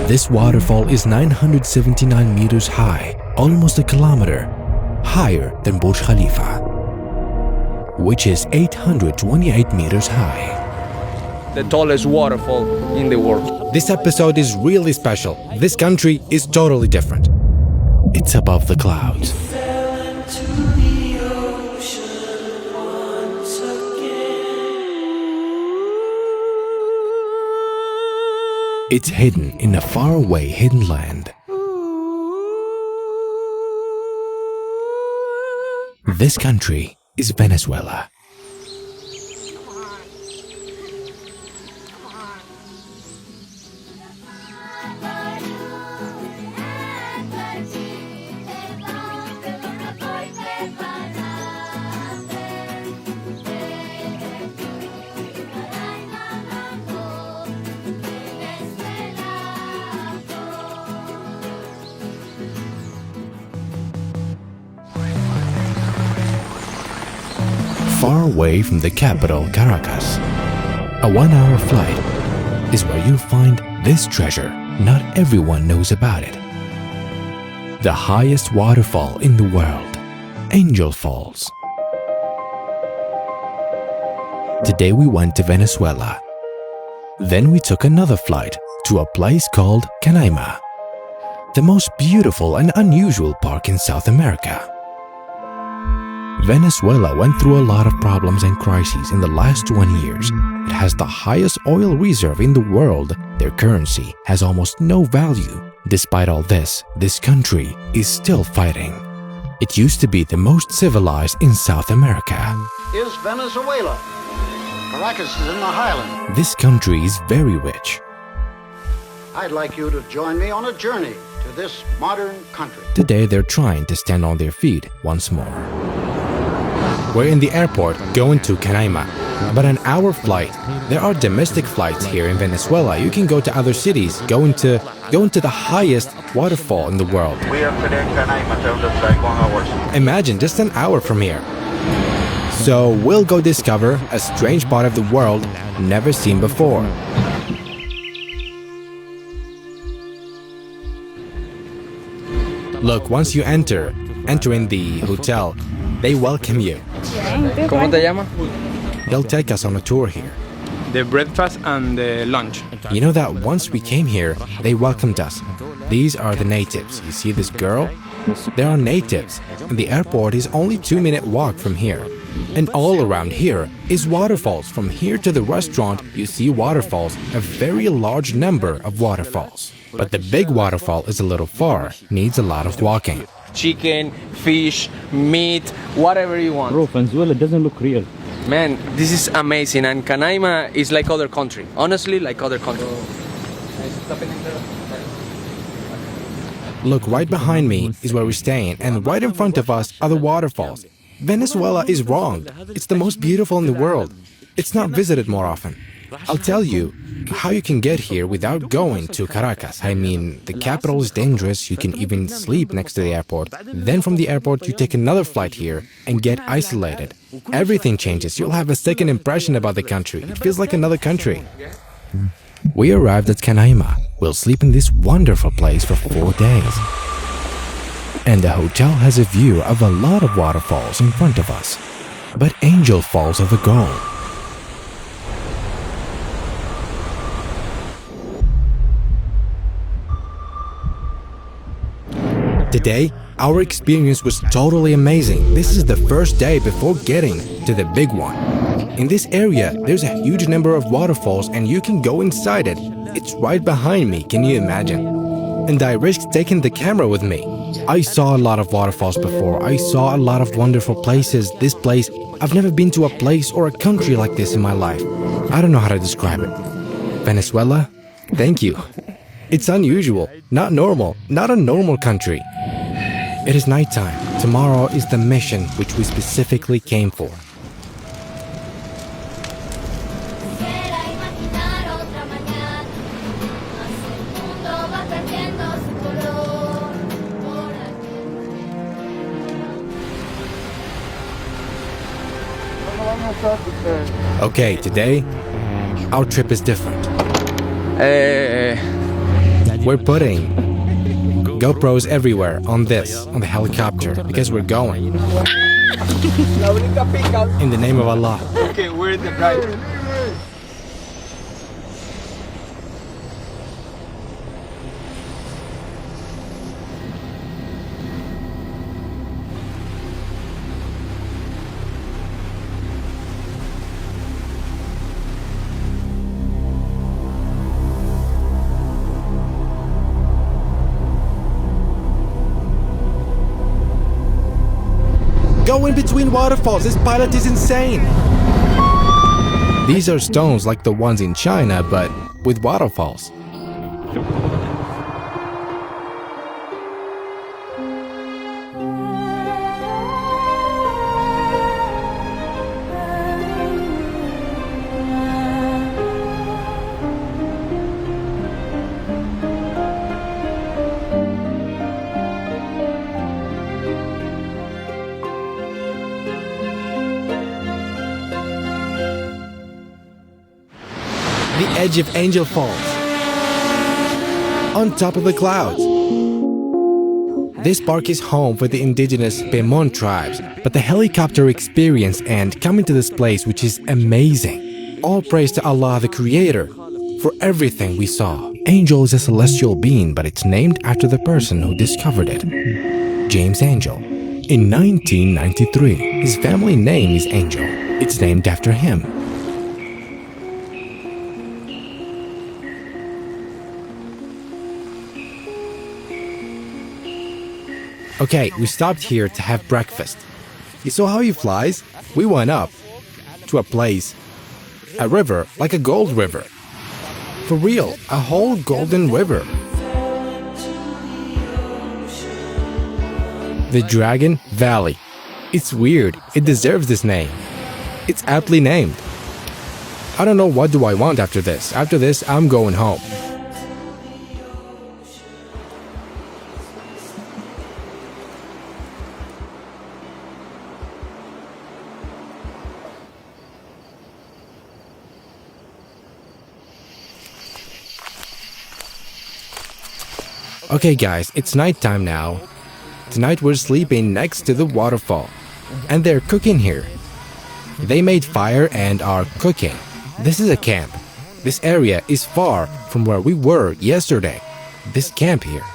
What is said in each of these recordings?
This waterfall is 979 meters high, almost a kilometer, higher than Burj Khalifa, which is 828 meters high. The tallest waterfall in the world. This episode is really special. This country is totally different. It's above the clouds. It's hidden in a faraway hidden land. This country is Venezuela. Far away from the capital, Caracas, a 1-hour flight is where you'll find this treasure. Not everyone knows about it. The highest waterfall in the world, Angel Falls. Today we went to Venezuela. Then we took another flight to a place called Canaima, the most beautiful and unusual park in South America. Venezuela went through a lot of problems and crises in the last 20 years. It has the highest oil reserve in the world. Their currency has almost no value. Despite all this, this country is still fighting. It used to be the most civilized in South America. Is Venezuela. Caracas is in the highland. This country is very rich. I'd like you to join me on a journey to this modern country. Today they're trying to stand on their feet once more. We're in the airport going to Canaima, but an hour flight. There are domestic flights here in Venezuela. You can go to other cities, going to the highest waterfall in the world. We are today in Canaima, so it looks like 1 hour. Imagine just an hour from here. So we'll go discover a strange part of the world never seen before. Look, once you enter in the hotel, they welcome you. ¿Cómo te llamas? They'll take us on a tour here. The breakfast and the lunch. You know that once we came here, they welcomed us. These are the natives. You see this girl? They are natives. And the airport is only 2-minute walk from here. And all around here is waterfalls. From here to the restaurant, you see waterfalls, a very large number of waterfalls. But the big waterfall is a little far, needs a lot of walking. Chicken, fish, meat, whatever you want. Bro, Venezuela doesn't look real. Man, this is amazing, and Canaima is like other country. Honestly, like other country. Look, right behind me is where we're staying, and right in front of us are the waterfalls. Venezuela is wrong. It's the most beautiful in the world. It's not visited more often. I'll tell you how you can get here without going to Caracas. I mean, the capital is dangerous. You can even sleep next to the airport. Then from the airport, you take another flight here and get isolated. Everything changes. You'll have a second impression about the country. It feels like another country. We arrived at Canaima. We'll sleep in this wonderful place for 4 days. And the hotel has a view of a lot of waterfalls in front of us. But Angel Falls are the goal. Today, our experience was totally amazing. This is the first day before getting to the big one. In this area, there's a huge number of waterfalls and you can go inside it. It's right behind me, can you imagine? And I risked taking the camera with me. I saw a lot of waterfalls before. I saw a lot of wonderful places. This place, I've never been to a place or a country like this in my life. I don't know how to describe it. Venezuela, thank you. It's unusual, not normal, not a normal country. It is nighttime. Tomorrow is the mission which we specifically came for. Okay, today, our trip is different. We're putting GoPros everywhere on the helicopter, because we're going. In the name of Allah. Okay, we're in the drive. Go in between waterfalls, this pilot is insane! These are stones like the ones in China, but with waterfalls. The edge of Angel Falls, on top of the clouds. This park is home for the indigenous Pemon tribes, but the helicopter experience and coming to this place, which is amazing. All praise to Allah, the Creator, for everything we saw. Angel is a celestial being, but it's named after the person who discovered it, James Angel. In 1993, his family name is Angel. It's named after him. Okay, we stopped here to have breakfast. You saw how he flies? We went up to a place, a river, like a gold river. For real, a whole golden river. The Dragon Valley. It's weird, it deserves this name. It's aptly named. I don't know what do I want after this. After this, I'm going home. Okay guys, it's nighttime now. Tonight we're sleeping next to the waterfall. And they're cooking here. They made fire and are cooking. This is a camp. This area is far from where we were yesterday. This camp here.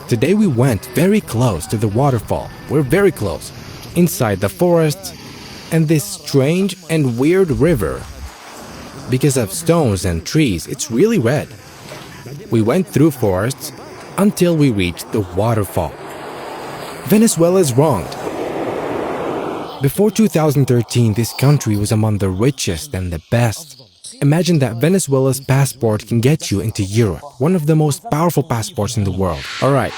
Today we went very close to the waterfall. We're very close. Inside the forest and this strange and weird river. Because of stones and trees, it's really red. We went through forests until we reached the waterfall. Venezuela is wronged. Before 2013, this country was among the richest and the best. Imagine that Venezuela's passport can get you into Europe, one of the most powerful passports in the world. Alright,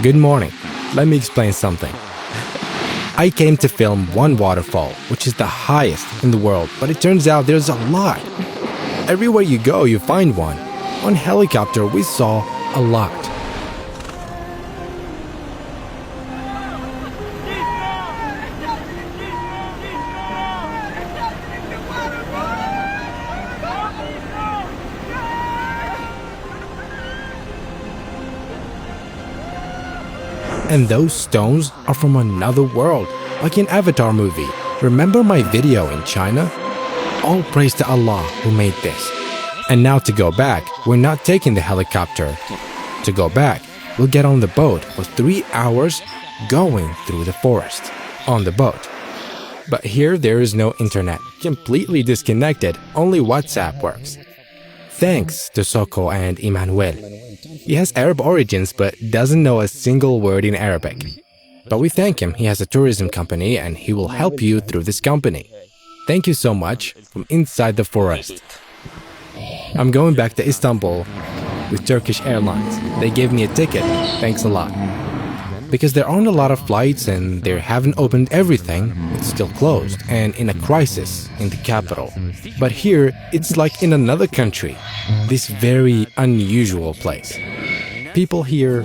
good morning. Let me explain something. I came to film one waterfall, which is the highest in the world, but it turns out there's a lot. Everywhere you go, you find one. On helicopter, we saw a lot. And those stones are from another world, like in Avatar movie. Remember my video in China? All praise to Allah who made this. And now to go back, we're not taking the helicopter. To go back, we'll get on the boat for 3 hours going through the forest on the boat. But here there is no internet, completely disconnected, only WhatsApp works. Thanks to Soko and Emmanuel. He has Arab origins but doesn't know a single word in Arabic. But we thank him, he has a tourism company and he will help you through this company. Thank you so much from inside the forest. I'm going back to Istanbul with Turkish Airlines. They gave me a ticket, thanks a lot. Because there aren't a lot of flights and they haven't opened everything, it's still closed and in a crisis in the capital. But here, it's like in another country, this very unusual place. People here